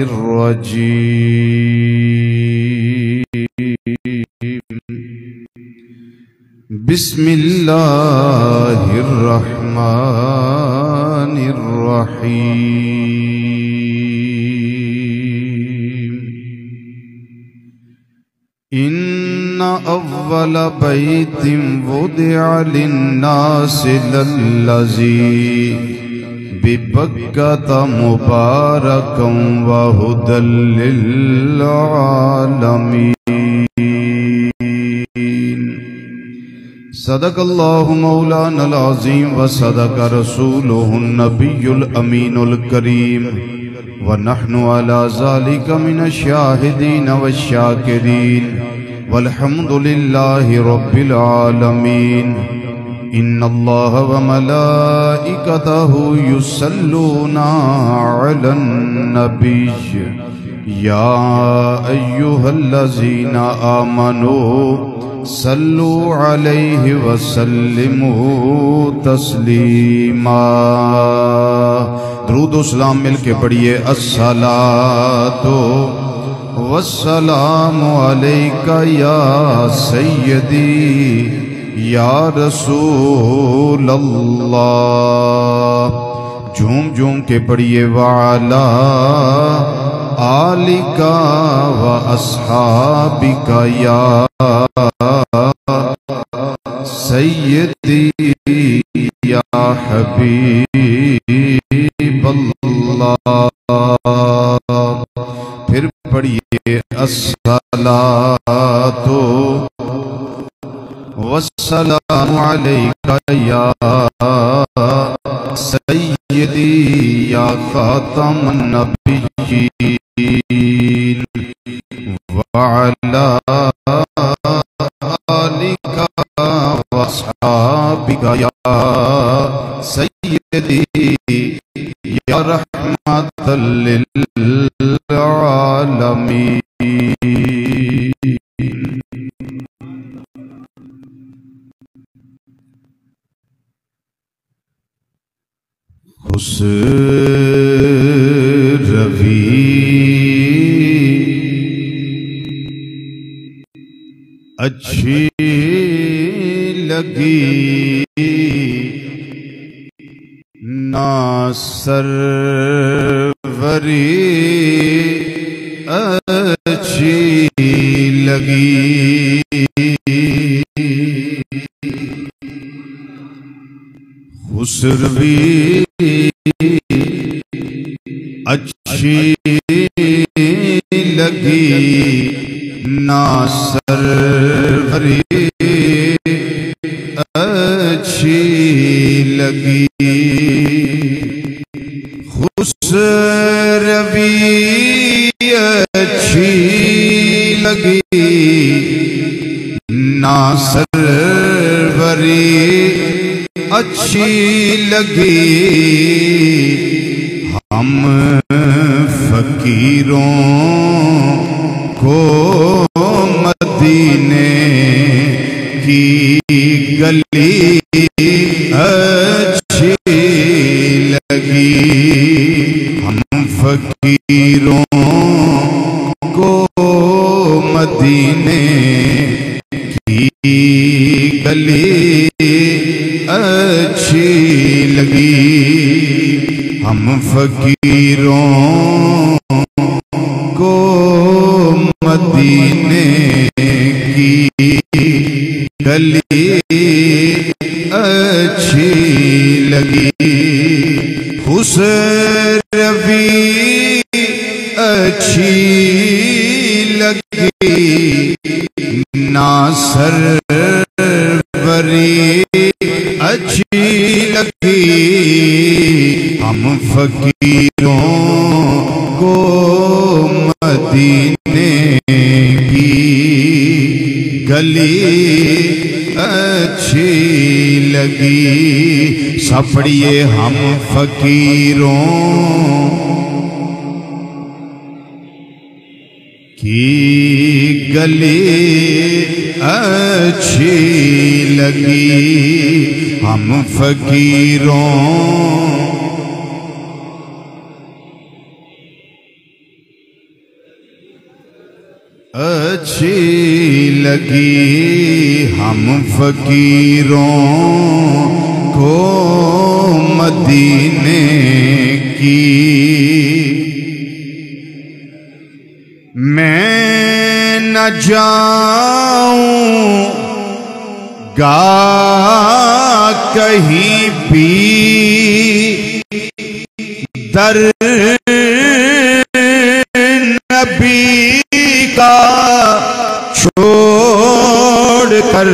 الرجيم بسم الله الرحمن الرحيم إن أول بيت وضع للناس للذي ببكة مباركا وهدى للعالمين صدق الله مولانا العظيم وصدق رسوله النبي الأمين الكريم ونحن على ذلك من الشاهدين والشاكرين والحمد لله رب العالمين إن الله وملائكته يصلون على النبي يا أيها الذين آمنوا صلوا عليه وسلموا تسلیما. درود و سلام مل کے پڑھیے. الصلاۃ والسلام علیک یا سیدی یا رسول اللہ. جھوم جھوم کے پڑھیے. وعلا آلک و اصحابک یا سیدی یا حبیب اللہ. پھر پڑھیے. الصلاۃ والسلام علیک یا سیدی یا خاتم النبیین وعلا آلک واصحابک یا سیدی یا رحمت للعالمین. خسروی اچھی لگی نا سروری اچھی لگی. خسروی اچھی لگی نا سروری اچھی لگی. خسروی اچھی لگی نا سروری اچھی لگی. ہم فقیروں کو مدینے کی گلی اچھی لگی. ہم فقیروں کو مدینے کی گلی اچھی لگی. ہم فقیروں کو مدینے کی گلی اچھی لگی. خسروی اچھی لگی نا سروری اچھی لگی. ہم فقیروں کو مدینے کی گلی اچھی لگی. سب پڑھیے. ہم فقیروں کی گلی اچھی لگی. ہم فقیروں اچھی لگی ہم فقیروں کو مدینے کی، میں نہ جاؤں گا کہیں بھی در نبی کا چھوڑ کر،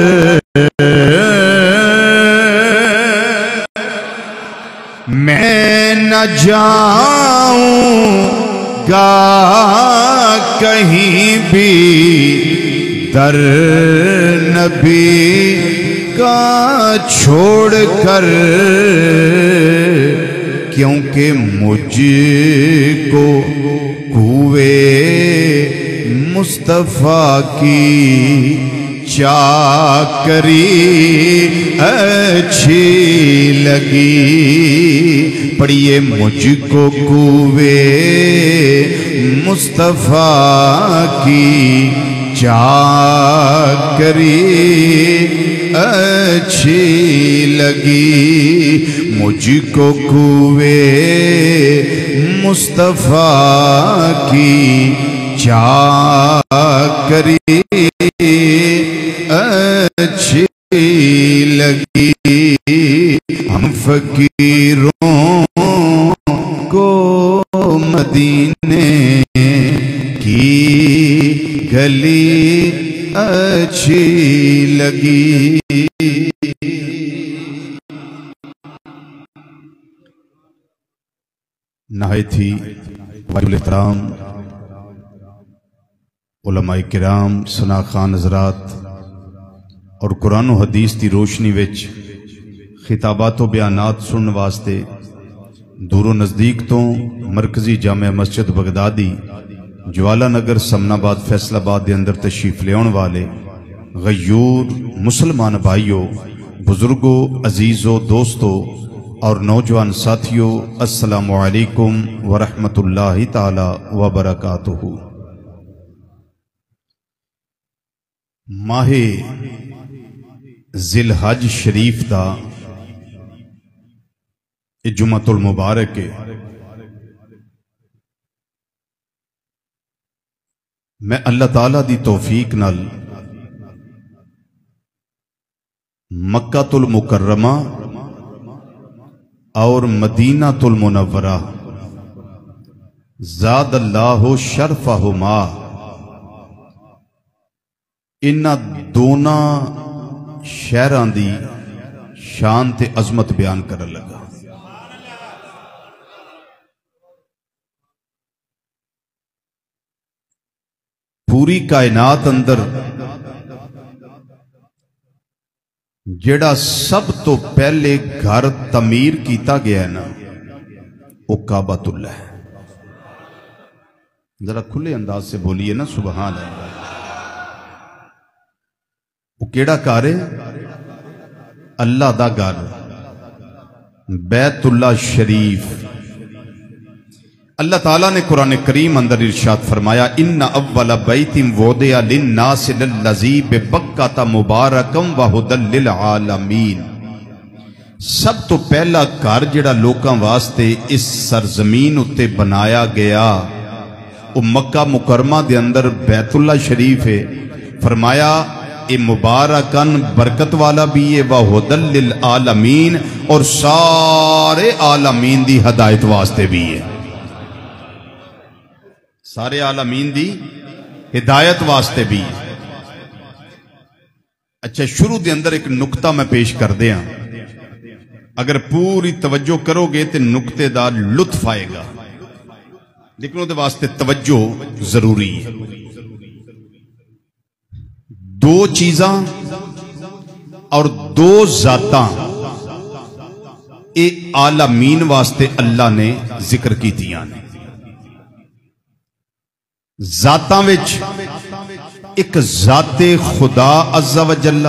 میں نہ جاؤں گا کہیں بھی در نبی کا چھوڑ کر، کیونکہ مجھ کو کوئے مصطفیٰ کی چاکری اچھی لگی، پڑھیے مجھ کو کوئے مصطفیٰ کی چاکری اچھی لگی، مجھ کو کوئے مصطفیٰ کی چاکری اچھی لگی، ہم فقیروں کو مدینے کی گلی اچھی لگی۔ نہایت ہی واجب الاحترام علماء کرام، ثنا خان حضرات اور قرآن و حدیث کی روشنی وچ خطابات و بیانات سنن واسطے دور و نزدیک تو مرکزی جامع مسجد بغدادی جوالا نگر سمن آباد فیصل آباد دے اندر تشریف لے آن والے غیور مسلمان بھائیوں، بزرگوں، عزیزوں، دوستوں اور نوجوان ساتھیوں، السلام علیکم ورحمۃ اللہ تعالی وبرکاتہ۔ ماہ ذی الحج شریف دا جمعۃ المبارک ہے۔ میں اللہ تعالیٰ دی توفیق نال مکہ المکرمہ اور مدینہ المنورہ زاد اللہ شرفہما، انہاں دونوں شہراں دی شان تے عظمت بیان کرن لگا۔ پوری کائنات اندر جڑا سب تو پہلے گھر تعمیر کیتا گیا ہے نا، وہ کعبۃ اللہ ہے۔ ذرا کھلے انداز سے بولیے نا سبحان اللہ۔ وہ کیڑا گھر ہے؟ اللہ دا گھر، بیت اللہ شریف۔ اللہ تعالیٰ نے قرآن کریم اندر ارشاد فرمایا، ان اول بیت وضع للناس للذی ببکۃ مبارکا وہدی للعالمین، سب تو پہلا گھر جڑا لوکاں واسطے اس سرزمین اتے بنایا گیا وہ مکہ مکرمہ دے اندر بیت اللہ شریف ہے۔ فرمایا اے مبارکن برکت والا بھی ہے، وہدی للعالمین، اور سارے عالمین دی ہدایت واسطے بھی ہے، سارے عالمین دی ہدایت واسطے بھی۔ اچھا، شروع دے اندر ایک نقطہ میں پیش کر دیا، اگر پوری توجہ کرو گے تو نقطے دا لطف آئے گا، لیکن وہ دے واسطے توجہ ضروری ہے۔ دو چیزاں اور دو ذاتاں اے عالمین واسطے اللہ نے ذکر کی دیاں نے۔ ذاتاں وچ ایک ذات خدا عز و جل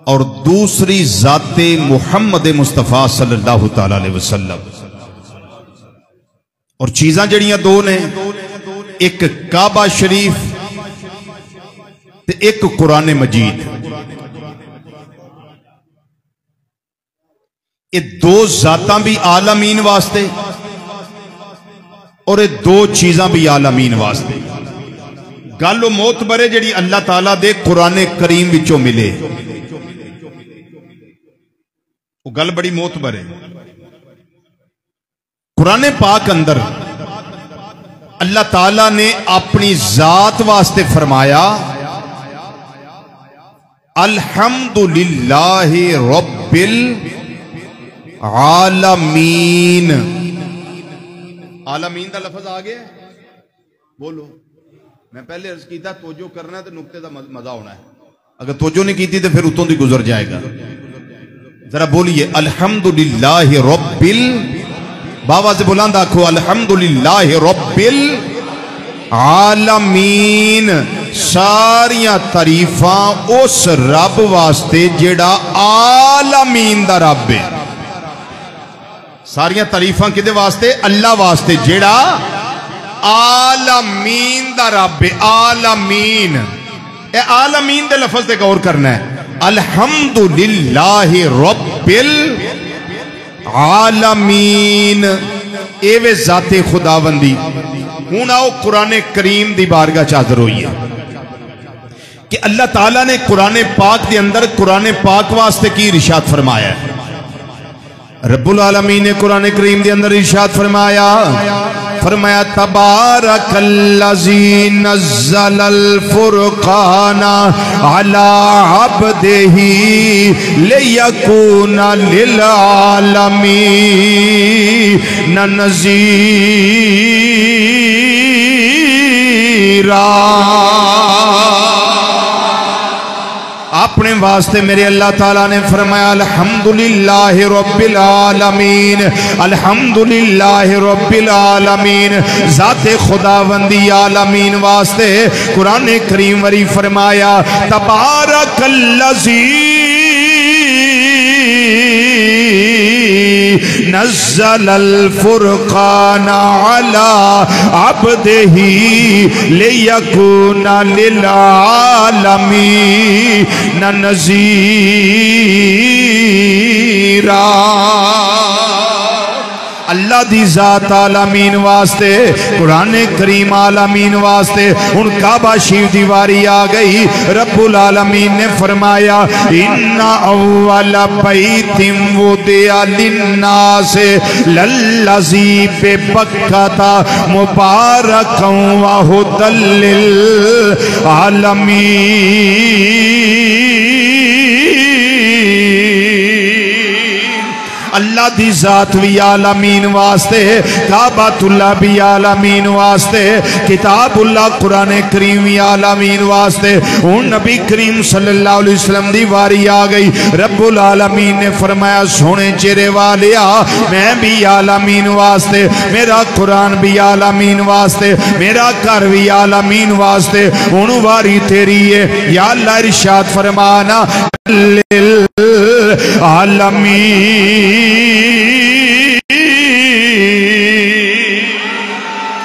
اور دوسری ذات محمد مصطفیٰ صلی اللہ تعالی علیہ وسلم، اور چیزاں جڑیاں دو نے ایک کعبہ شریف تے ایک قرآن مجید. یہ دو ذاتاں بھی عالمین واسطے اور یہ دو چیزاں بھی عالمین واسطے. گل و معتبر ہے جڑی اللہ تعالیٰ دے قرآن کریم وچوں ملے، وہ گل بڑی معتبر ہے. قرآن پاک اندر اللہ تعالیٰ نے اپنی ذات واسطے فرمایا الحمدللہ رب العالمین. عالمین دا لفظ آ گیا، بولو. میں پہلے عرض کیتا توجہ کرنا ہے تو نقطے دا مزہ ہونا ہے، اگر توجہ نہیں کیتی تو پھر اتوں دی گزر جائے گا. ذرا بولیے الحمدللہ رب بابا سے بلند آکھو الحمدللہ رب العالمین. ساریاں تعریفاں اس رب واسطے جیڑا عالمین دا رب ہے. ساریاں تعریفاں کدے واسطے؟ اللہ واسطے جیڑا عالمین دا رب ہے. عالمین، اے عالمین دے لفظ دے غور کرنا ہے. الحمدللہ رب العالمین ایوے ذات خداوندی. ہوں آؤ قرآن کریم دی بارگاہ چادر ہوئی ہے کہ اللہ تعالیٰ نے قرآن پاک دے اندر قرآن پاک واسطے کی ارشاد فرمایا ہے. رب العالمین نے قرآن کریم دے اندر ارشاد فرمایا تبارک الذی نزل الفرقان علی عبدہ لیکون للعالمین نذیرا. اپنے واسطے میرے اللہ تعالیٰ نے فرمایا الحمدللہ رب العالمین. الحمدللہ رب العالمین ذات خداوندی عالمین واسطے قرآن کریم وری فرمایا تبارک الذی نزل الفرقان على عبده ليكون للعالمين نذيرا. اللہ دی ذات عالمین واسطے قرآن کریم عالمین واسطے. ان کعبہ شریف دیواری آ گئی. رب العالمین نے فرمایا ان اول بیت وضع للناس للذی ببکۃ مبارکا وہدی للعالمین. اللہ دی ذات بھی عالمین واسطے، کعبۃ اللہ بھی عالمین واسطے، کتاب اللہ قرآن کریم بھی عالمین واسطے. ان نبی کریم صلی اللہ علیہ وسلم دی واری آ گئی. رب العالمین نے فرمایا سونے چہرے والیا میں بھی عالمین واسطے، میرا قرآن بھی عالمین واسطے، میرا گھر بھی عالمین واسطے. ان واری تیری ہے یا اللہ ارشاد فرمانا للعالمین.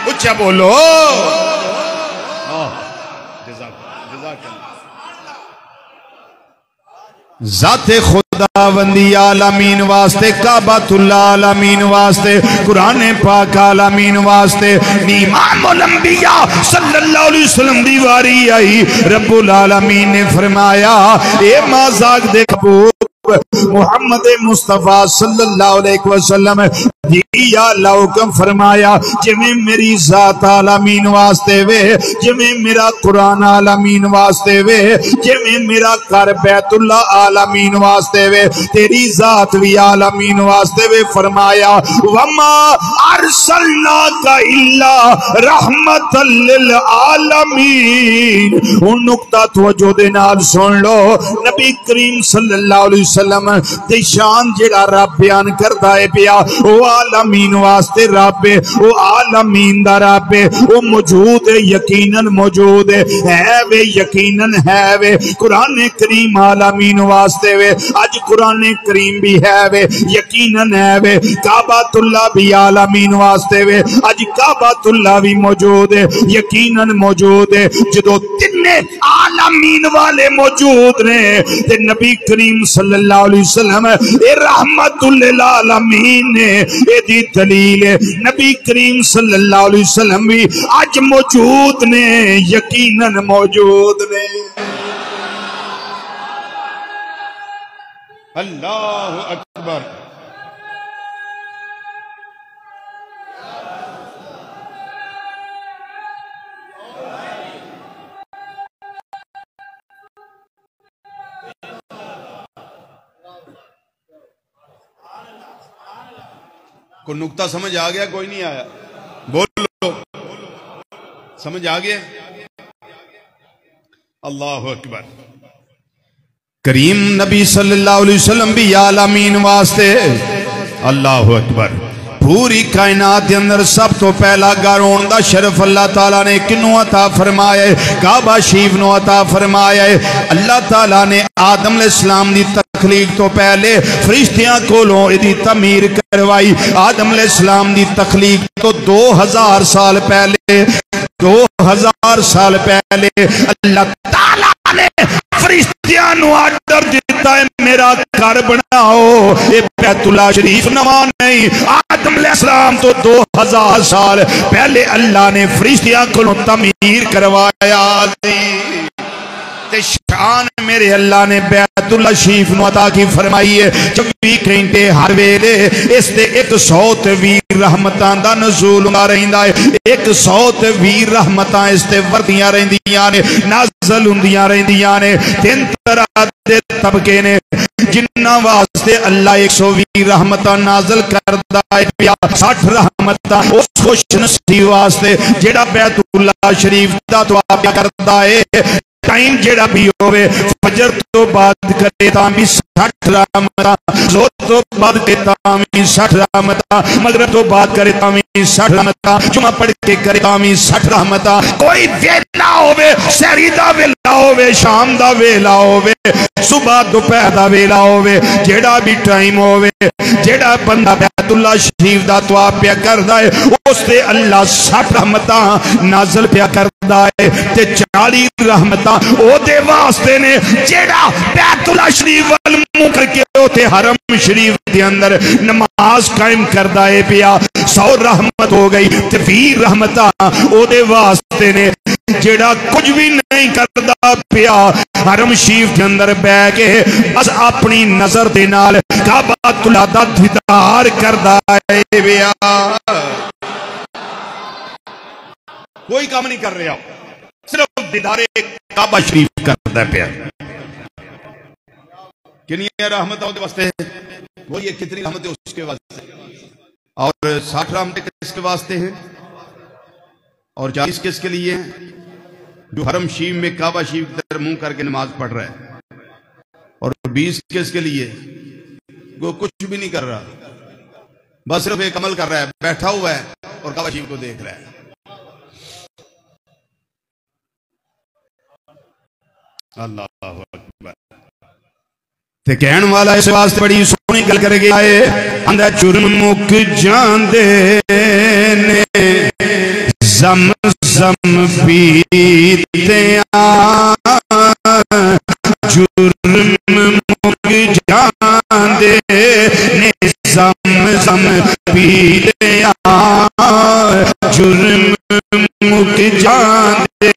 اچھا بولو ذات خداوندی عالمین واسطے، کعبۃ اللہ عالمین واسطے، قرآن پاک عالمین واسطے. امام الانبیاء صلی اللہ علیہ وسلم دی واری آئی. رب العالمین نے فرمایا اے مازاق دیکھو محمد مصطفیٰ صلی اللہ علیہ وسلم یا اللہ حکم فرمایا جمیں میری ذات عالمین واسطے وے، جمیں میرا قرآن عالمین واسطے وے، جمیں میرا گھر بیت اللہ عالمین واسطے وے، تیری ذات بھی عالمین واسطے وے. فرمایا وما ارسلناک الا رحمت للعالمین. ان نقطہ توجہ دے نال سن لو. نبی کریم صلی اللہ علیہ وسلم دی شان جڑا رب بیان کرتا ہے پیا وہ عالمین واسطے رب ہے، وہ عالمین دا رب ہے، وہ موجود ہے، یقیناً موجود ہے وے، یقیناً ہے وے۔ قرآن کریم عالمین واسطے وے، اج قرآن کریم بھی ہے وے، یقیناً ہے وے۔ کعبۃ اللہ بھی عالمین واسطے وے، اج کعبۃ اللہ بھی موجود ہے، یقیناً موجود ہے۔ جدو تینے عالمین والے موجود نے تے نبی کریم صلی اللہ علیہ وسلم اے رحمت للعالمین نے اے دی دلیل ہے۔ نبی کریم صلی اللہ علیہ وسلم بھی اج موجود نے، یقیناً موجود نے۔ اللہ اکبر۔ کوئی نکتہ سمجھ آ گیا؟ کوئی نہیں آیا؟ بولو، سمجھ آ گیا؟ اللہ اکبر۔ کریم نبی صلی اللہ علیہ وسلم بھی عالمین واسطے، اللہ اکبر۔ پوری کائنات کے اندر سب تو پہلا گھر ہون دا شرف اللہ تعالیٰ نے کنوں عطا فرمایا ہے؟ کعبہ شریف نو عطا فرمایا ہے۔ اللہ تعالیٰ نے آدم علیہ السلام دی تخلیق تو پہلے فرشتیاں کولوں دی تعمیر کروائی۔ آدم علیہ السلام دی تخلیق تو 2000 سال پہلے، 2000 سال پہلے اللہ تعالیٰ نے فرشتیاں نو آرڈر دیتا ہے میرا گھر بناؤ۔ یہ بیت اللہ شریف نواں نہیں، آدم علیہ السلام تو 2000 سال پہلے اللہ نے فرشتیاں کو تعمیر کروایا تھی۔ شان میرے اللہ نے بیت اللہ شریف نو عطا کی فرمائی ہے 24 گھنٹے ہر ویلے اس تے 120 رحمتاں دا نزول ہوندا رہندا ہے، 120 رحمتاں اس تے وردیاں رہندیاں نے، نازل ہوندیاں رہندیاں نے۔ 3 طرح دے طبقے نے جنہاں واسطے اللہ 120 رحمتاں نازل کردا ہے، 60 رحمتاں اس خوش نصیب واسطے جیڑا بیت اللہ شریف دا دعا کردا ہے۔ ٹائم جیڑا بھی ہوئے، فجر تو بعد کرے تامی 60 رحمتاں، زور تو بعد کرے تامی 60 رحمتاں، مغرب تو بعد کرے تامی 60 رحمتاں، جمعہ پڑھ کے کرے تامی 60 رحمتاں۔ کوئی ویلا ہوئے، سحری دا ویلا ہوئے، شام دا ویلا ہوئے، صبح دوپہر دا ویلا ہوئے، جیڑا بھی ٹائم ہوئے، جیڑا بندہ بیت اللہ شریف دا دعا پیا کردا ہے اس تے اللہ 60 رحمتاں نازل پیا کردا ہے تے 40 رحمتاں او دے واسطے نے جیڑا بیت اللہ شریف وال منہ کر کے ہوتے حرم شریف دے اندر نماز قائم کردا ہے پیا 100 رحمت ہو گئی تے 20 رحمتاں او دے واسطے نے جیڑا کچھ بھی نہیں کردا پیا حرم شریف کے اندر بے کے بس اپنی نظر دے نال کعبۃ اللہ دا دیدار کردا ہے پیا، کوئی کام نہیں کر رہا، صرف دیدار کعبہ شریف کردا ہے پیا۔ کنی رحمت ہے واسطے، وہ یہ کتنی رحمت ہے اس کے واسطے، اور 60 رحمتیں کس کے واسطے ہیں اور 40 کس کے لیے ہیں؟ جو حرم شریف میں کعبہ شریف در منہ کر کے نماز پڑھ رہا ہے، اور 20 کس کے لیے؟ وہ کچھ بھی نہیں کر رہا، بس صرف ایک عمل کر رہا ہے، بیٹھا ہوا ہے اور کعبہ شریف کو دیکھ رہا ہے۔ اللہ اکبر۔ تے کہن والا اس واسطے بڑی سونی گل کر گیا ہے، اندھا جرم مک جاندے نے زم زم پیتے جرم مک جاندے نے زم زم پیتے جرم مک جاندے۔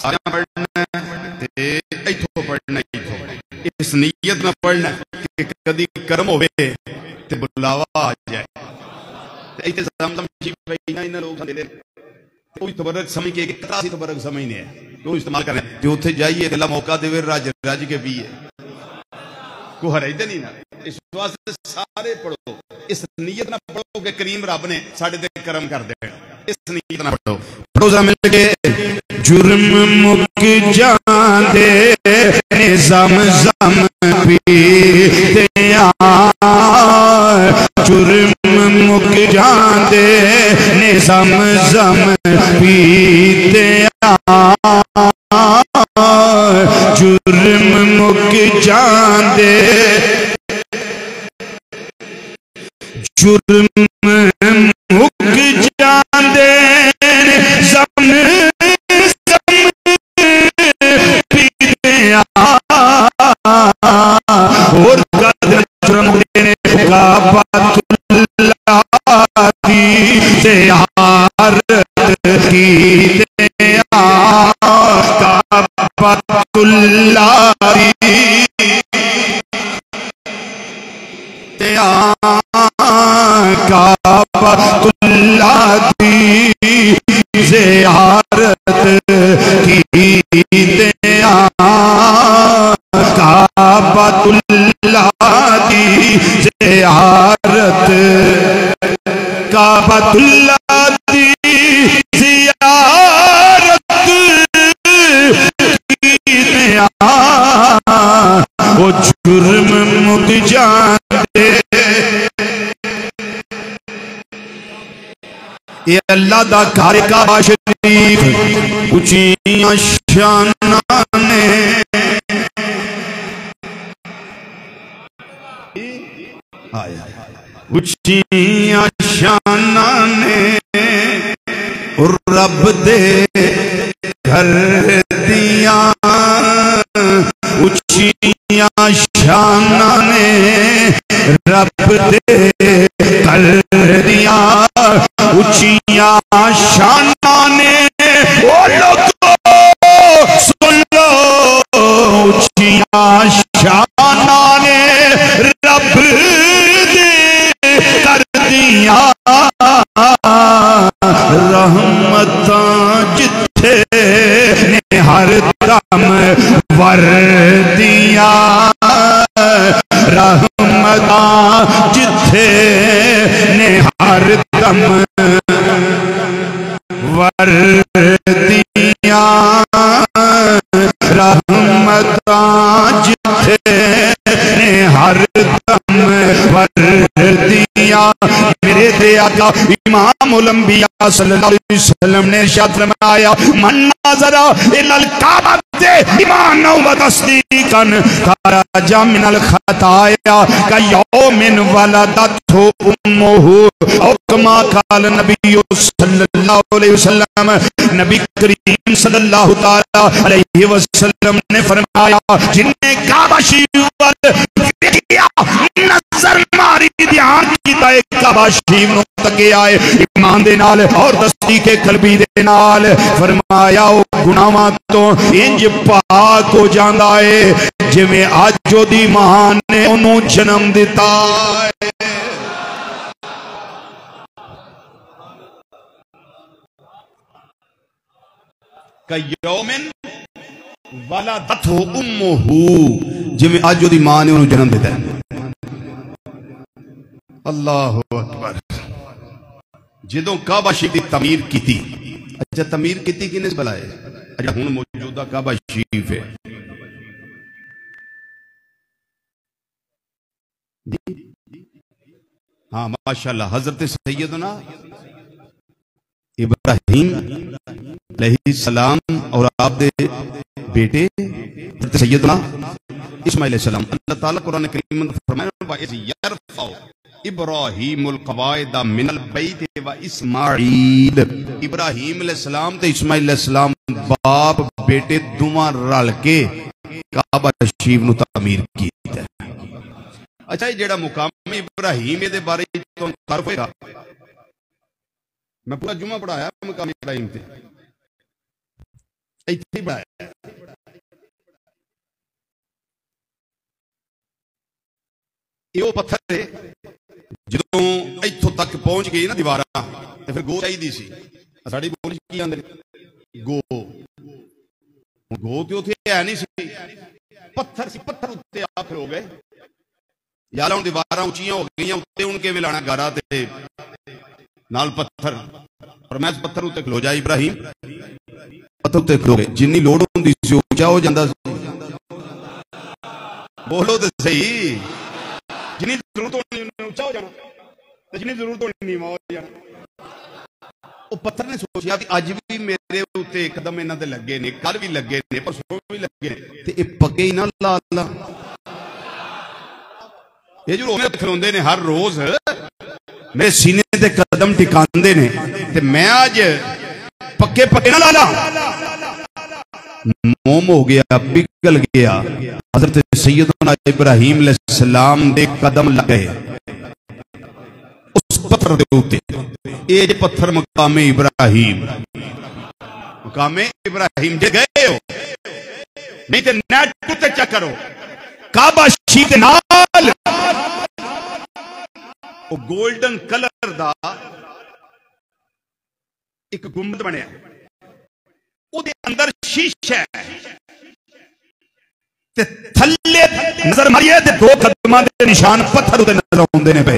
سارا پڑھنا ہے، ایتھو پڑھنا ہے، اس نیت میں پڑھنا ہے کہ کدی کرم ہوئے تے بلاوا آ جائے۔ ایتھے زمزم شریف پہینا انہاں لوگ دے لے کوئی تبرک سمجھ کے ایک طرح سی تبرک سمجھنے ہیں تو استعمال کریں جو اتھے جائیے اللہ موقع دے وے راج کے بھی ہے کو ہرائی دے نہیں نا۔ اس واسطے سارے پڑھو، اس نیت نہ پڑھو کہ کریم رب نے ساڑھے دے کرم کر دے، اس نیت نہ پڑھو۔ پڑھو ذرا مل کے جرم مک جاندے زم زم پیتے جرم مک جاندے نے زمزم پیتے جرم مک جاندے جرم مک جاندے زمزم پیتے اور قدر جرم دینے کعبۃ اللہ کی زیارت کیتے کعبۃ اللہ کی کعبۃ اللہ کی زیارت کیتے کعبۃ اللہ کی زیارت کعبۃ اللہ کی زیارت کیتے وہ جرم مک جاندے یہ اللہ دا گھر کعبہ شریف اونچیاں شاناں نے اونچیاں شاناں نے رب دے گھر دیاں اونچیاں شاناں نے رب دے گھر دیاں اونچیاں شاناں نے او لوگو سن لو اونچیاں شاناں نے رب دے کر دیاں رحمتاں جتھے نے ہر دم وردیاں رحمتاں جتھے نے ہر دم وردیاں رحمتاں جتھے نے ہر دم وردیاں میرے دے آقا امام الانبیاء صلی اللہ علیہ وسلم نے ارشاد فرمایا من نظر الی الکعبہ ایمان و تصدیقا خرج من الخطایا کیوم ولدتہ امہ او کما قال نبی صلی اللہ علیہ وسلم نبی کریم صلی اللہ علیہ وسلم نے فرمایا جن نے کعبہ شریف پر نظر ماری دھیان کیتا ہے کعبہ شریف نو تکے آئے ایمان دے نال اور تصدیق قلبی دے نال فرمایا او گناہاں تو انج پاک ہو جاندا ہے جویں اج دی ماں نے اونوں جنم دتا ہے کیومن ولدتہ امہ جویں اج دی ماں نے اونوں جنم دتا ہے اللہ اکبر جدوں کعبہ شریف دی تعمیر کیتی اچھا تعمیر کیتی کنے بلائے اچھا ہن موجودہ کعبہ شریف ہے ہاں ماشاءاللہ حضرت سیدنا ابراہیم علیہ السلام اور آپ دے بیٹے حضرت سیدنا اسماعیل علیہ السلام اللہ تعالیٰ قرآن کریم میں فرمایا وَإِذْ يَرْفَعُ ابراہیم القواعد من البیت و اسماعیل ابراہیم علیہ السلام تے اسماعیل علیہ السلام باپ بیٹے دوواں رل کے کعبہ شریف نو تعمیر کیتا ہے اچھا یہ جڑا مقام ابراہیم دے بارے تو تعارف ہوئے گا میں پورا جمعہ پڑھایا مقام ابراہیم تے ایتھے پڑھایا یہ وہ پتھر ہے جدوں ایتھوں تک پہنچ گئی نا دیواراں تے پھر گو چاہیے سی ساڈی بول کی آندے گو گو تے اوتھے ہے نہیں سی پتھر سی پتھر اوتے آ پھر ہو گئے یار ہن دیواراں اونچیاں ہو گئیاں اوتے ان کے ولانا گارا تے نال پتھر اور میں پتھر اوتے کھلو جا ابراہیم پتھر اوتے کھلو گئے جنی لوڑ ہوندی سی اونچا ہو جاندا سی بولو تو صحیح. جنی ضرورت ہونی اونچا ہو جانا، جنی ضرورت ہونی نیواں ہو جانا. وہ پتھر نے سوچیا کہ اج بھی میرے اوتے قدم انہاں تے لگے نے، کل بھی لگے نے، پرسوں بھی لگے نے، تے اے پکے ہی نہ لا لا. یہ جو رونے کھلوندے نے ہر روز میرے سینے تے قدم ٹکاندے نے، تے میں آج پکے پکے نہ لا لا. موم ہو گیا، پگھل گیا. حضرت سیدنا ابراہیم علیہ السلام دے قدم لگے اس پتھر دے اوتے. اے جے پتھر مقام ابراہیم، مقام ابراہیم جے گئے ہو نہیں تے نیٹ تے چیک کرو، کعبہ شریف دے نال او گولڈن کلر دا ایک گنبد بنیا، او دے اندر شیشہ ہے تے تھلے نظر ماریے تے دو قدماں دے نشان پتھر تے نظر آوندے نے پے.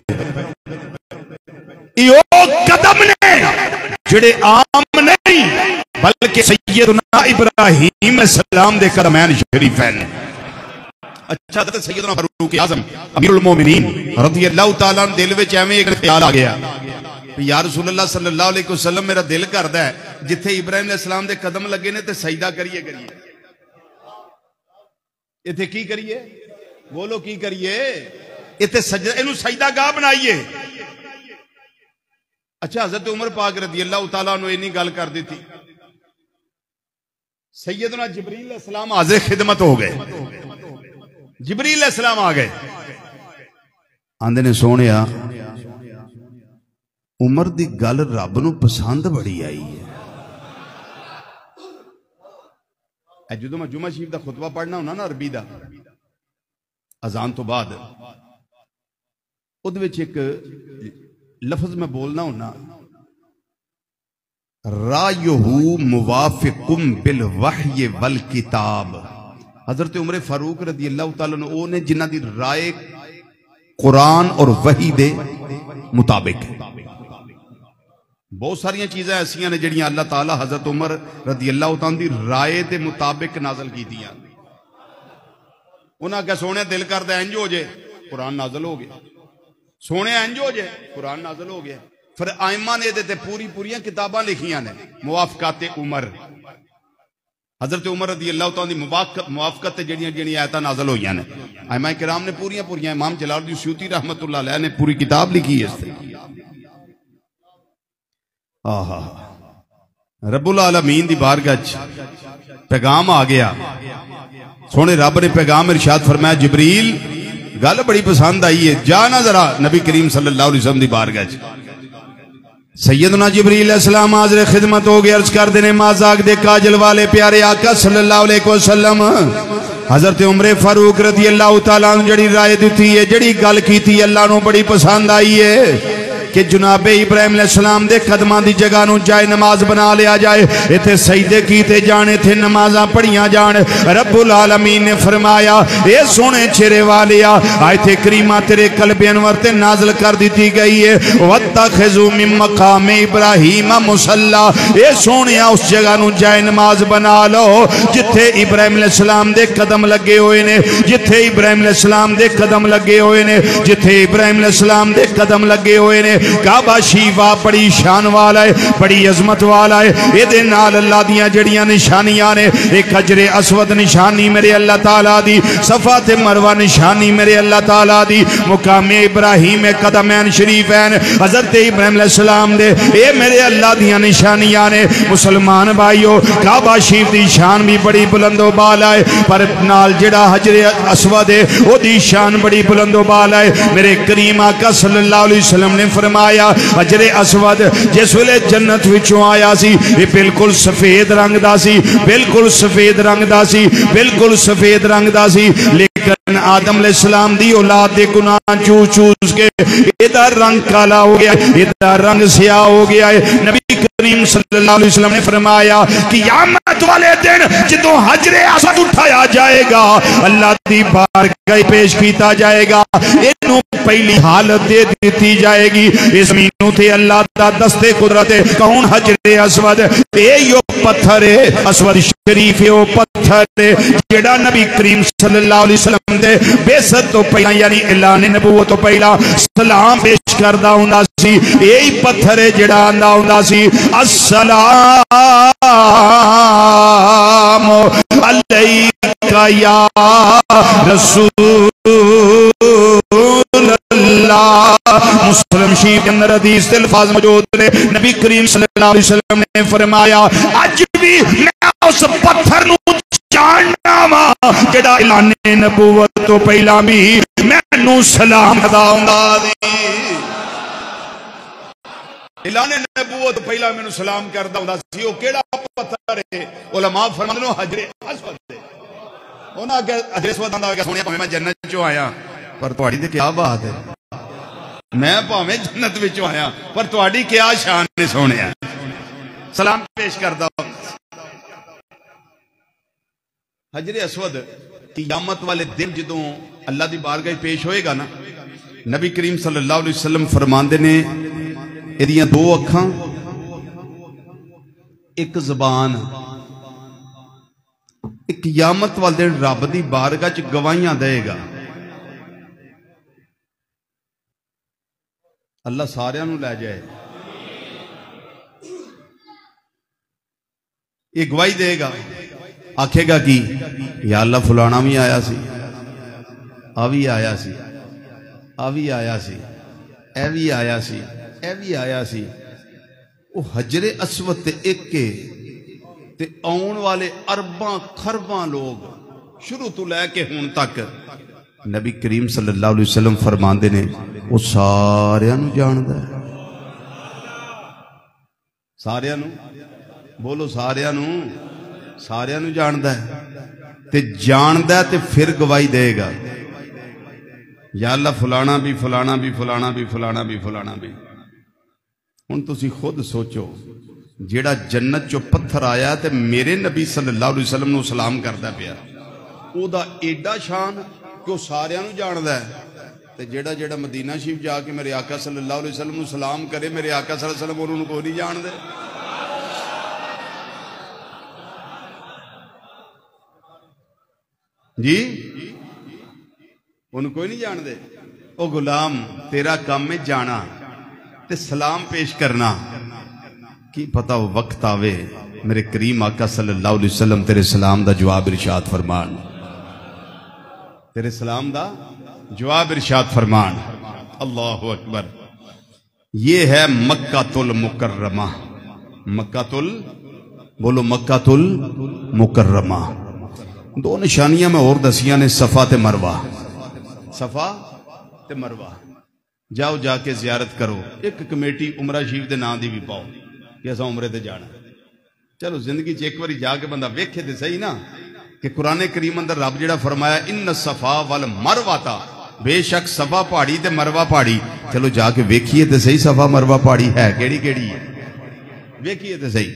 یہ قدم نے جڑے عام نہیں بلکہ سیدنا ابراہیم علیہ السلام دے قدمین شریفین. اچھا حضرت سیدنا فاروق اعظم امیر المومنین رضی اللہ تعالیٰ عنہ دل وچ ایویں ایک خیال آ گیا، یا رسول اللہ صلی اللہ علیہ وسلم میرا دل کردا ہے جتھے ابراہیم علیہ السلام دے قدم لگے نے تے سجدہ کریے. ایتھے کی کریے؟ بولو کی کریے؟ ایتھے سجدہ، اینو سجدہ گاہ بنائیے. اچھا حضرت عمر پاک رضی اللہ تعالیٰ عنہ اینی گل کر دیتی، سیدنا جبریل علیہ السلام حاضر خدمت ہو گئے. جبریل علیہ السلام آ گئے، آندے نے سونیا عمر دی گل رب نو پسند بڑی آئی ہے. جدو میں جمعہ شریف دا خطبہ پڑھنا ہونا نا عربی دا اذان تو بعد، ادھ وچ ایک لفظ میں بولنا ہونا، رایہو موافقم بالوحی والکتاب. حضرت عمر فاروق رضی اللہ تعالیٰ عنہ نے جنہ دی رائے قرآن اور وحی دے مطابق ہے. بہت ساریاں چیزیں ایسیاں نے جڑیاں اللہ تعالیٰ حضرت عمر رضی اللہ تعالیٰ دی رائے دے مطابق نازل کی دیا. انہاں کہ سونے دل کردہ انج ہو جائے، قرآن نازل ہو گیا. سونے انج ہو جائے، قرآن نازل ہو گیا. پھر آئمہ نے دیتے پوریاں کتاباں لکھیاں نے موافقات عمر. حضرت عمر رضی اللہ تعالیٰ دی موافقت جڑیاں آیتاں نازل ہوئیاں نے. آئمہ کرام نے پوریاں، امام جلال الدین سیوطی رحمت اللہ علیہ نے پوری کتاب لکھی ہے اس سے. رب العالمین دی بارگاہ پیغام آ گیا. سونے رب نے پیغام ارشاد فرمایا جبریل گل بڑی پسند آئی ہے، جانا ذرا نبی کریم صلی اللہ علیہ وسلم دی بارگاہ. سیدنا جبریل علیہ السلام حاضر خدمت ہو گئے، عرض کر دینے مازاق دے کاجل والے پیارے آقا صلی اللہ علیہ وسلم. حضرت عمر فاروق رضی اللہ تعالیٰ عنہ جڑی رائے دیتی ہے، جڑی گل کی تھی اللہ نو بڑی پسند آئی ہے کہ جناب ابراہیم علیہ السلام دے قدمان دی جگہ نو جائے نماز بنا لیا جائے، ایتھے سجدے کیتے جانے تھے، نمازاں پڑھیاں جان. رب العالمین نے فرمایا اے سونے چہرے والیا آیت کریمہ تیرے قلب انور تے نازل کر دیتی گئی ہے، وَاتَّخِذُوا مِن مَّقَامِ ابراہیم مُصَلَّى. اے سونیا اس جگہ نو جائے نماز بنا لو جتھے ابراہیم علیہ السلام دے قدم لگے ہوئے نے، جتھے ابراہیم علیہ السلام دے قدم لگے ہوئے نے، جتھے ابراہیم علیہ السلام دے قدم لگے ہوئے نے. کعبہ شیفہ بڑی شان والا ہے، بڑی عظمت والا ہے. اے دے نال اللہ دیاں جڑیاں نشانیاں نے، ایک حجر اسود نشانی میرے اللہ تعالیٰ دی، صفا تے مروہ نشانی میرے اللہ تعالیٰ دی، مقام ابراہیم قدمین شریفین حضرت ابراہیم علیہ السلام دے، اے میرے اللہ دیاں نشانیاں نے. مسلمان بھائیو کعبہ شریف دی شان بھی بڑی بلند و بالا ہے، پر نال جڑا حجر اسود ہے وہ دی شان بڑی بلند و بالا ہے. میرے کریم آقا صلی اللہ علیہ وسلم نے فرمایا حجر اسود جس ویلے جنت وچوں آیا سی یہ بالکل سفید رنگ دا سی، بالکل سفید رنگ دا سی، بالکل سفید رنگ دا سی. لیکن آدم علیہ السلام دی اولاد دے گناہ چوز کے ادھر رنگ کالا ہو گیا، ادھر رنگ سیاہ ہو گیا ہے. نبی کریم صلی اللہ علیہ وسلم نے فرمایا قیامت والے دن جدوں حجر اسود اٹھایا جائے گا اللہ دی بارگاہ پیش کیتا جائے گا، انہوں پہلی حالت دے دیتی جائے گی. اس زمینوں تے اللہ دا دستے قدرت ہے. کون حجر اسود؟ اے یو پتھر ہے، اسود شریف ہے وہ پتھر ہے جڑا نبی کریم صلی اللہ علیہ وسلم دے بیست تو پہلا یعنی اعلان نبوت تو پہلا سلام پیش کردہ ہوندا سی یہی پتھر جڑا آندا ہوندا سی السلام علیکہ یا رسول اللہ. مسلم شریف کے اندر حدیث کے الفاظ موجود نے. نبی کریم صلی اللہ علیہ وسلم نے فرمایا اج بھی میں اس پتھر نو جاننا وا جڑا اعلان نبوت تو پہلا بھی مینوں سلام ادا ہوندا سی. اعلان نبوت تو پہلا مینوں سلام کردا ہوندا سی. او کیڑا پتھر ہے؟ علماء فرماندے نے حجر اسود ہے. انہاں کہ حجر اسود آندا کہ سونیا میں جنت چوں آیا پر تہاڈی تے کیا بات ہے. میں پاویں جنت وچوں آیا پر تہاڈی کیا شان ہے سونیا. سلام پیش کردا. حجر اسود قیامت والے دن جدوں اللہ دی بارگاہ پیش ہوئے گا نا نبی کریم صلی اللہ علیہ وسلم فرماندے نے ایدیاں دو اکھاں ایک زبان ایک قیامت والے دن رب دی بارگاہ چ گواہیاں دے گا. اللہ سارے نو لے جائے. یہ گواہی دے گا آکھے گا کی یا اللہ فلانا بھی آیا سی آوی آیا سی آوی آیا سی اے بھی آیا سی اے بھی آیا سی. وہ حجر اسود تے ایک کے تے آن والے ارباں خرباں لوگ شروع تو لے کے ہون تک نبی کریم صلی اللہ علیہ وسلم فرماندے نے وہ سارے نو جاندہ ہے. سارے نو بولو سارے نو جاندہ ہے تے جاندہ ہے تے پھر گواہی دے گا یا اللہ فلانا بھی فلانا بھی فلانا بھی فلانا بھی فلانا بھی. ان تسی خود سوچو جیڑا جنت جو پتھر آیا تے میرے نبی صلی اللہ علیہ وسلم نو سلام کردہ پیا او دا ایڈا شان کہ وہ سارے نو جاندہ ہے. تے جیڑا جیڑا مدینہ شریف جا کے میرے آقا صلی اللہ علیہ وسلم نو سلام کرے میرے آقا صلی اللہ علیہ وسلم انہوں کو نہیں جان دے. جی انہوں کو نہیں جان دے. او غلام تیرا کام میں جانا تے سلام پیش کرنا. کی پتہ وہ وقت آوے میرے کریم آقا صلی اللہ علیہ وسلم تیرے سلام دا جواب ارشاد فرمان. تیرے سلام دا جواب ارشاد فرمان. اللہ اکبر. یہ ہے مکہ المکرمہ. مکہ بولو مکہ المکرمہ. دو نشانیاں میں اور دسیاں نے صفا تے مروہ. صفا تے مروہ جاؤ جا کے زیارت کرو. ایک کمیٹی عمرہ شریف دے نام دی بھی پاؤ کہ ایسا عمرے تے جانا. چلو زندگی چ ایک باری جا کے بندہ ویکھے تے صحیح نا کہ قرآن کریم اندر رب جڑا فرمایا ان الصفا والمروہ تا بے شک صفا پہاڑی تے مروہ پہاڑی. چلو جا کے ویکھیے تے صحیح صفا مروہ پہاڑی ہے کیڑی کیڑی ہے ویکھیے تے صحیح.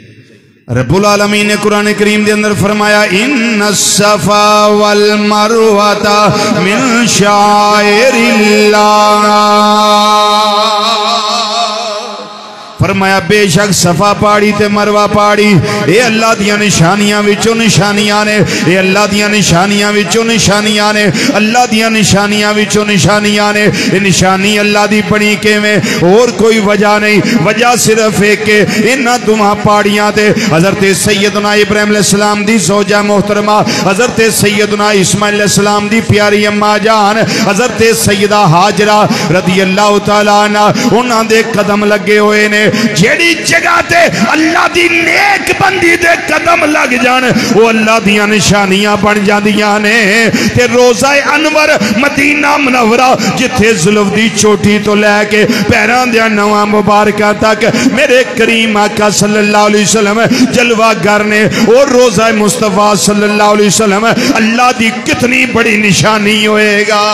رب العالمین نے قرآن کریم دے اندر فرمایا ان الصفا والمروہ من شعائر اللہ. فرمایا بے شک صفا پہاڑی تے مروہ پہاڑی اے اللہ دیاں نشانیاں وچوں نشانیاں نے. اے اللہ دیاں نشانیاں وچوں نشانیاں نے. اللہ دیاں نشانیاں وچوں نشانیاں نے. اے نشانی اللہ دی بنی کیویں اور کوئی وجہ نہیں. وجہ صرف ایک کہ انہاں دوہاں پہاڑیاں تے حضرت سیدنا ابراہیم علیہ السلام دی زوجہ محترمہ حضرت سیدنا اسماعیل علیہ السلام دی پیاری اماں جان حضرت سیدہ حاجرہ رضی اللہ تعالیٰ عنہ انہاں دے قدم لگے ہوئے نے. جیڑی جگہ تے اللہ دی نیک بندی دے قدم لگ جان وہ اللہ دیاں نشانیاں بن جاندیاں نے. تے روزہ انور مدینہ منورہ جتھے زلف دی چوٹی تو لے کے پیران دیاں نواں مبارکہ تک میرے کریم آقا صلی اللہ علیہ وسلم جلوہ گر نے اور روزہ مصطفیٰ صلی اللہ علیہ وسلم اللہ دی کتنی بڑی نشانی ہوئے گا.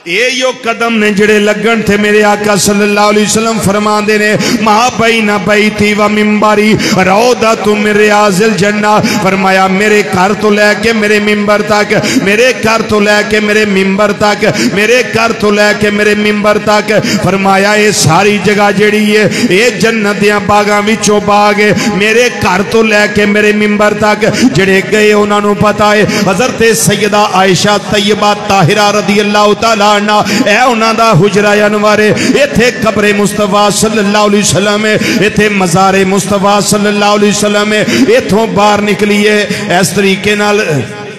یو قدم نے جڑے لگن تھے میرے آقا صلی اللہ علیہ وسلم فرمان دے نے ما بین بیتی و منبری روضۃ من ریاض الجنہ فرمایا میرے گھر تو لے کے میرے منبر تک میرے گھر تو لے کے میرے منبر تک میرے گھر تو لے کے میرے منبر تک فرمایا یہ ساری جگہ جڑی ہے یہ جنت دیاں باغاں وچوں باغ ہے میرے گھر تو لے کے میرے منبر تک جڑے گئے انہاں نوں پتہ ہے حضرت سیدہ عائشہ طیبہ طاہرہ رضی اللہ تعالی عنہ اے انہاں دا حجرہ انور ایتھے قبر مصطفیٰ صلی اللہ علیہ وسلم ایتھے مزار مصطفیٰ صلی اللہ علیہ وسلم ایتھوں باہر نکلیے اس طریقے نال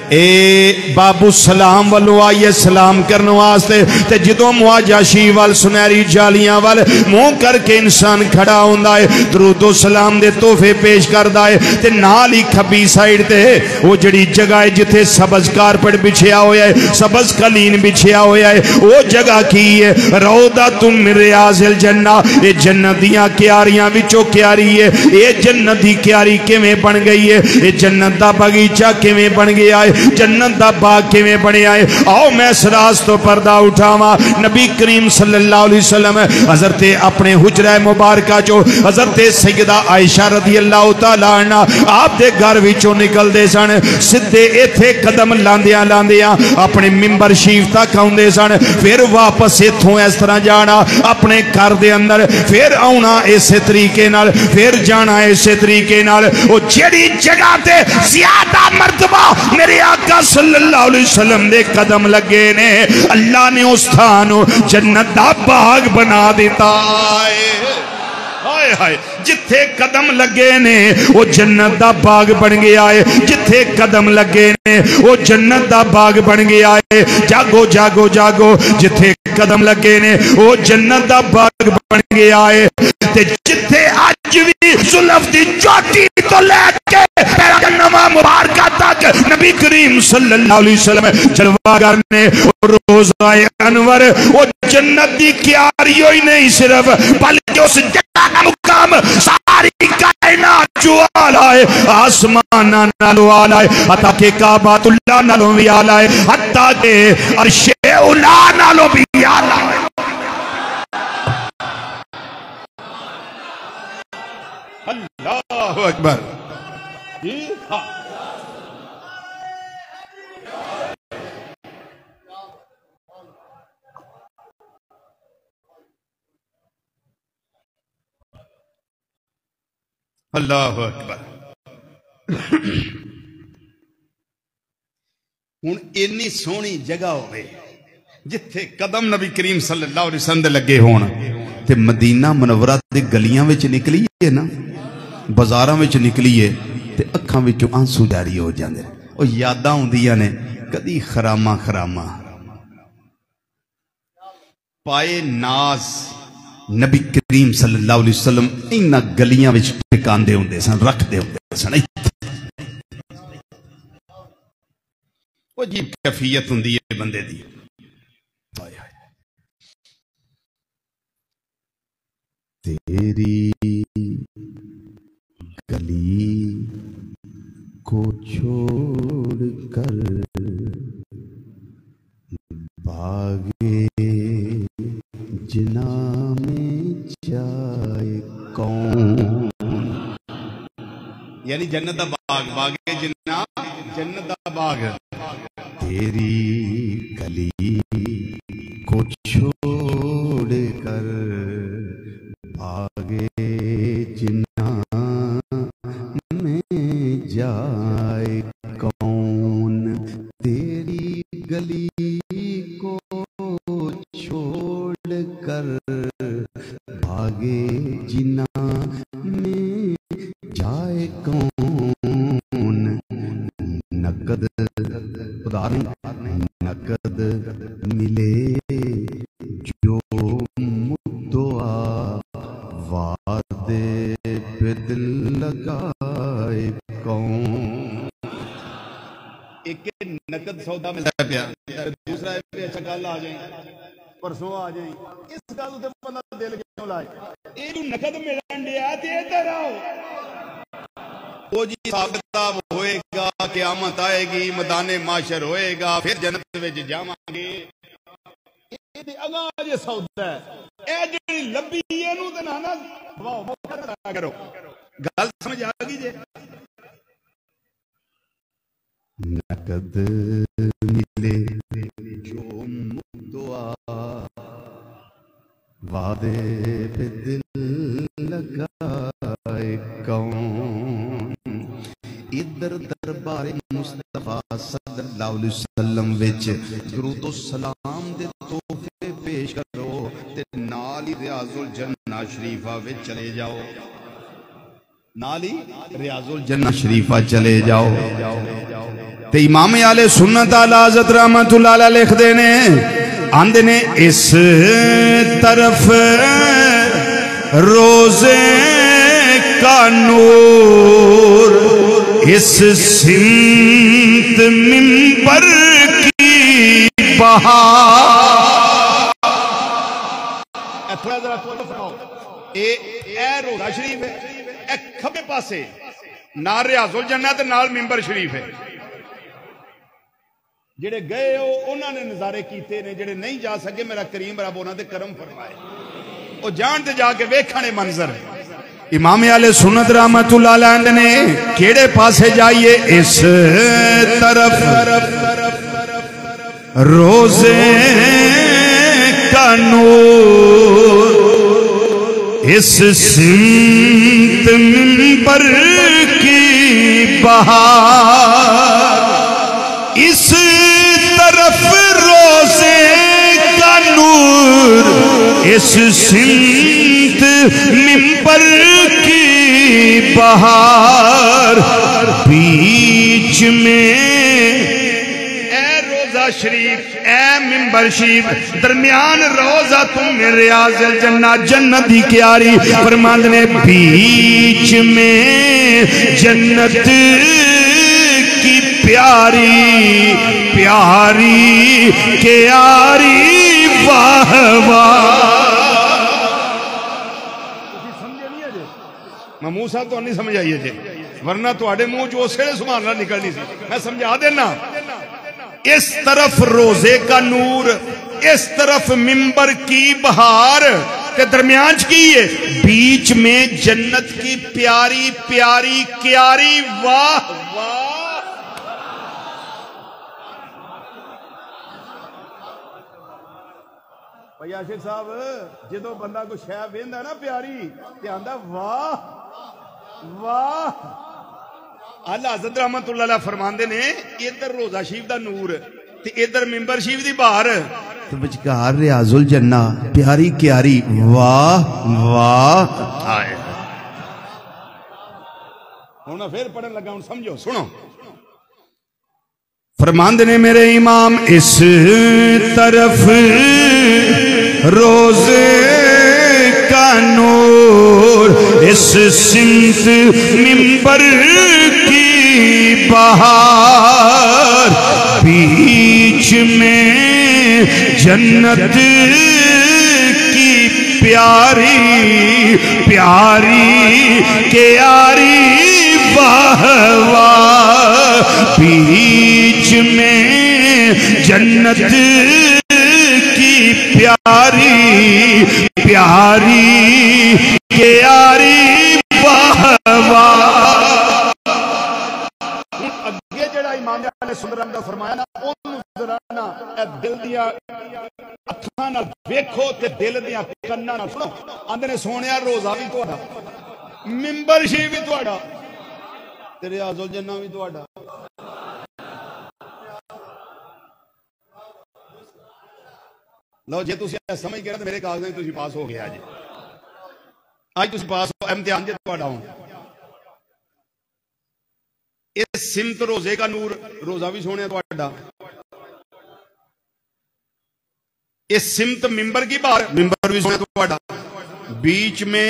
اے بابو سلام والو آئیے سلام کرنے واسطے تے جدوں مواجاشی وال سنہری جالیاں وال منہ کر کے انسان کھڑا ہوندہ ہے درود و سلام دے تحفے پیش کردہ ہے تے نالی کھبی سائیڈ تے وہ جڑی جگہ ہے جتھے سبز کارپٹ بچھیا ہویا ہے سبز قلین بچھیا ہویا ہے وہ جگہ کی ہے روضۃ من ریاض الجنہ یہ جنتیاں کیاریاں وچوں کیاری ہے یہ جنتی کیاری کیویں بن گئی ہے یہ جنت دا باغیچہ کیویں بن گیا ہے جنت دا باغ کیویں بنیا ہے آؤ میں اس راز تو پردہ اٹھاواں نبی کریم صلی اللہ علیہ وسلم حضرت اپنے حجرہ مبارکہ جو حضرت سیدہ عائشہ رضی اللہ تعالیٰ عنہ آپ دے گھر وچوں نکل دے سن سدھے ایتھے قدم لاندیاں لاندیاں اپنے منبر شریف تک آوندے سن پھر واپس ایتھوں اس طرح جانا اپنے گھر دے اندر پھر آنا اسی طریقے نال پھر جانا اسی طریقے نال وہ جڑی جگہ تے زیادہ مرتبہ میرے آقا صلی اللہ علیہ وسلم دے قدم لگے نے اللہ نے اس تھانو جنت دا باغ بنا دیتا ہے جتھے قدم لگے نے وہ جنت دا باغ بن گیا ہے جتھے قدم لگے نے وہ جنت دا باغ بن گیا ہے جاگو جاگو جاگو جتھے قدم لگے نے وہ جنت دا باغ بن گیا ہے تے جتھے آج بھی زلف دی چوٹی تو لے کے جہنم مبارکہ تک نبی کریم صلی اللہ علیہ وسلم جلوہ نے روزہ انور وہ جنت دی کیاریوں ہی نہیں صرف بلکہ اس جگہ کا مقام ساری کائنات جو آلہ ہے آسمان نالو آلہ ہے حتیٰ کہ کعبۃ اللہ نالو بھی آلہ ہے حتیٰ کہ عرش اولا نالو بھی آلہ ہے اللہ اکبر اللہ اکبر ہن اتنی سونی جگہ ہوئے جتھے قدم نبی کریم صلی اللہ علیہ وسلم دے لگے ہونا تے مدینہ منورہ دے گلیاں وچ نکلیے نا بازاراں وچ نکلیے تے اکھاں وچوں آنسو جاری ہو جاندے او یاداں ہوندیاں نے کدی خراما خراما پائے ناز نبی کریم صلی اللہ علیہ وسلم انہاں گلیاں وچ ٹکاندے ہوندے سن رکھ دے ہوندے سن وہ عجیب کیفیت ہوندی ہے بندے دی تیری گلی کو چھوڑ کر باغے جنا میں جائے کون یعنی جنت دا باغ باغے جنا جنت دا باغ تیری گلی کو چھوڑ کر باغے جنا میں جائے کون تیری گلی کو چھوڑ کر باغے جنا میں جائے کون نقد نقد ملے جو مدعا وعدے پہ دل لگائے کون ایک نقد سودا ملتا ہے پیا دوسرا ہے اچھا گل آ جائیں پرسوں آ جائیں اس گل تے بندہ دل کیوں لائے اینو نقد ملن دیا تے ادھر آؤ وہ جی حساب کتاب ہوئے گا قیامت آئے گی میدان معاشر ہوئے گا پھر جنت وچ جاواں گے اگاں جے سودا ہے اے جڑی لبی اینوں تے نہ واہ واہ کرو گل سمجھ آ گئی جے نقد ملے جو دعا وعدے پہ دل لگائے کون ادھر دربار مصطفیٰ صلی اللہ علیہ وسلم وچ درود و سلام دے تحفے پیش کرو تے نال ہی ریاض الجنہ شریفہ وچ چلے جاؤ نال ہی ریاض الجنہ شریفہ چلے جاؤ تے امام اہل سنت اعلی حضرت رحمت اللہ علیہ لکھ دینے آندے نے اس طرف روزے کا نور اس سمت منبر کی بہار تھوڑا ذرا اے روزہ شریف ہے اے کھبے پاسے نال ریاض الجنہ تے نال منبر شریف ہے جڑے گئے ہو انہوں نے نظارے کیتے نے جڑے نہیں جا سکے میرا کریم رب انہوں نے کرم فرمائے وہ جانتے جا کے ویکھنے منظر امام اہل سنت رحمت اللہ علیہ نے کیڑے پاسے جائیے اس طرف روزے کا نور اس سمت منبر کی بہار اس طرف روزے کا نور اس سمت منبر کی بہار بیچ میں اے روزہ شریف اے منبر شریف درمیان روزہ تم ریاض الجنہ جنت دی کیاری فرماند نے بیچ میں جنت کی پیاری پیاری کیاری واہ واہ محمود صاحب تو نہیں سمجھ آئیے جے ورنہ تو آڑے منہ جو اسے سبحان اللہ نکل نہیں سی میں سمجھا دینا اس طرف روزے کا نور اس طرف منبر کی بہار کے درمیان کی ہے بیچ میں جنت کی پیاری پیاری کیاری واہ واہ عاشق صاحب جدو بندہ کو شے ویندا نا پیاری تے آندا واہ واہ اعلی حضرت رحمت اللہ علیہ فرماندے نے ادھر روزہ شریف دا نور تے ادھر منبر شریف دی بہار تے وچکار ریاض الجنہ پیاری کیاری واہ واہ آئے ہن میں پھر پڑھن لگا ہوں سمجھو سنو فرماندے نے میرے امام اس طرف روزے کا نور اس سمت منبر کی بہار بیچ میں جنت کی پیاری پیاری کیاری واہ واہ بیچ میں جنت کی پیاری پیاری کیاری واہ واہ اگے جڑا امام علیہ سنت دا فرمایا نا اونوں ذرا نا اے دل دیاں اکھاں نال ویکھو تے دل دیاں کناں نال سنو آندے نے سونیا روزہ بھی تہاڈا منبر شریف بھی تہاڈا تے ریاض الجنہ بھی تہاڈا لو جے تسی سمجھ گئے تے میرے کاغذاں تسی پاس ہو گیا جی اج تسی پاس ہو امتحان جے تہاڈا ہوں اس سمت روزے کا نور روزہ بھی سونے تہاڈا اس سمت ممبر کی بار ممبر بھی سونے تہاڈا بیچ میں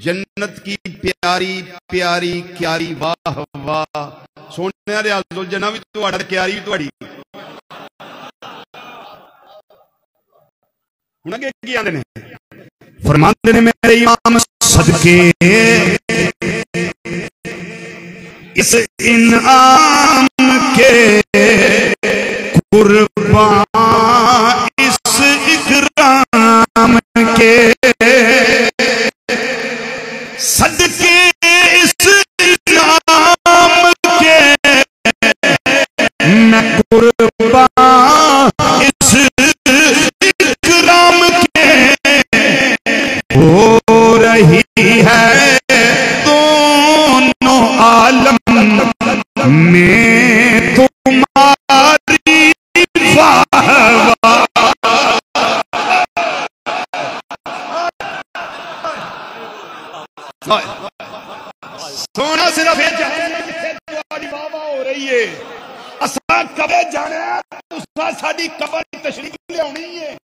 جنت کی پیاری پیاری کیاری واہ واہ سونے ریاض الجنہ بھی تہاڈا کیاری بھی تہاڈی ہن اگے کی آندے نے فرماندے نے میرے امام صدقے اس انعام کے قربان اس ایک قربان اس اکرام کے ہو رہی ہے دونوں عالم میں تمہاری واہ واہ. سونا صرف یہ جانے جتھے تمہاری واہ واہ ہو رہی ہے اساں کبے جانے اساں ساڈی قبر تشریف لیاونی ہے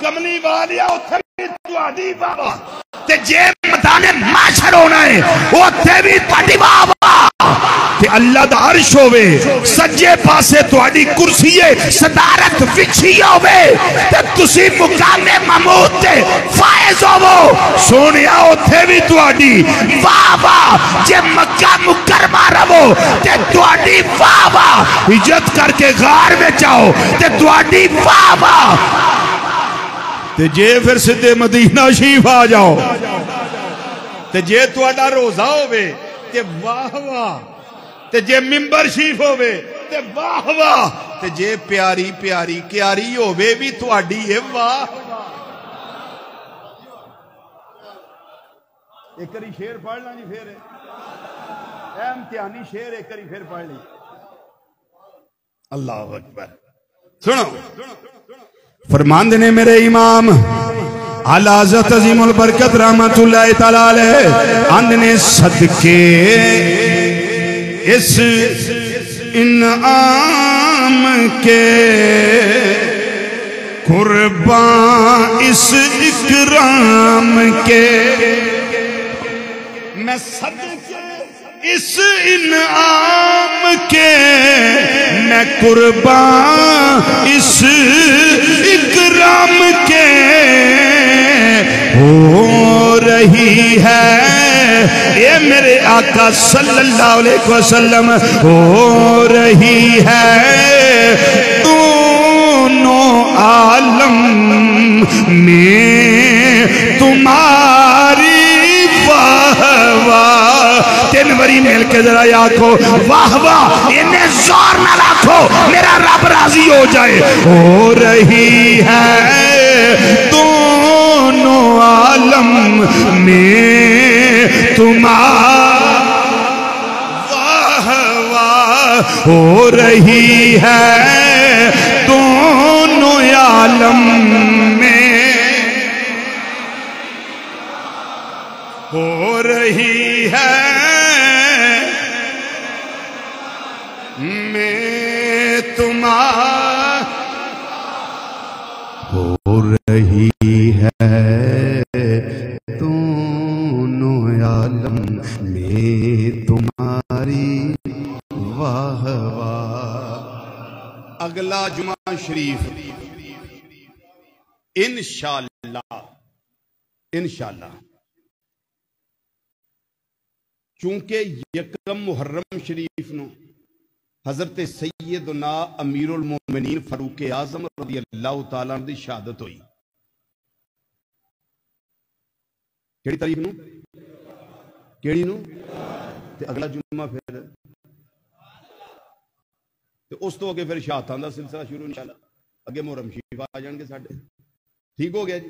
کملی والیا اوتھے بھی تہاڈی واہ واہ تے جے میدان محشر ہونا ہے اوتھے بھی تہاڈی واہ واہ تے اللہ دا عرش ہوے سجے پاسے تہاڈی کرسی صدارت وچھی ہوے تے تسی مقام محمود تے فائز ہوو سونیا اوتھے بھی تہاڈی واہ واہ جے مکہ مکرمہ رہو تے تہاڈی واہ واہ ہجرت کر کے غار میں جاؤ تے تہاڈی واہ واہ تے جے پھر سدھے مدینہ شریف آ جاؤ تے جے تہاڈا روزہ ہوے تے واہ واہ تے جے ممبر شریف ہوے تے واہ واہ تے جے پیاری پیاری کیاری ہوے بھی تہاڈی ہے واہ. ایک کری شیر پڑھ لاں جی پھر اے امتحانی شیر ایک کری پھر پڑھ لی. اللہ اکبر. سنو فرمان دینے میرے امام اعلیٰ حضرت عظیم البرکت رحمت اللہ تعالی علیہ اندنے صدقے اس انعام کے قربان اس اکرام کے میں صدقے اس انعام کے میں قربان اس اکرام کے ہو رہی ہے یہ میرے آقا صلی اللہ علیہ وسلم ہو رہی ہے دونوں عالم میں تمہاری واہ واہ. تین بری مل کے ذرا یاد کو واہ واہ انہیں زور نہ رکھو میرا رب راضی ہو جائے. ہو رہی ہے دونوں عالم میں تمہاری واہ واہ ہو رہی ہے دونوں عالم میں ہو رہی ہے میں تمہاری ہو رہی ہے دونوں عالم میں تمہاری واہ واہ. اگلا جمعہ شریف انشاءاللہ چونکہ یکم محرم شریف نو حضرت سیدنا امیر المومنین فاروق اعظم رضی اللہ تعالیٰ عنہ دی شہادت ہوئی. کیڑی تاریخ نو کیڑی نو تے اگلا جمعہ پھر تے اس تو اگے پھر شہادتاں دا سلسلہ شروع انشاءاللہ اگے محرم شریف آ جان گے ساڈے. ٹھیک ہو گیا جی.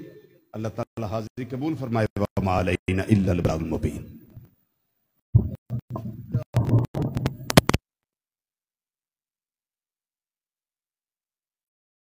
اللہ تعالیٰ حاضری قبول فرمائے. وما علینا الا البلاغ المبین.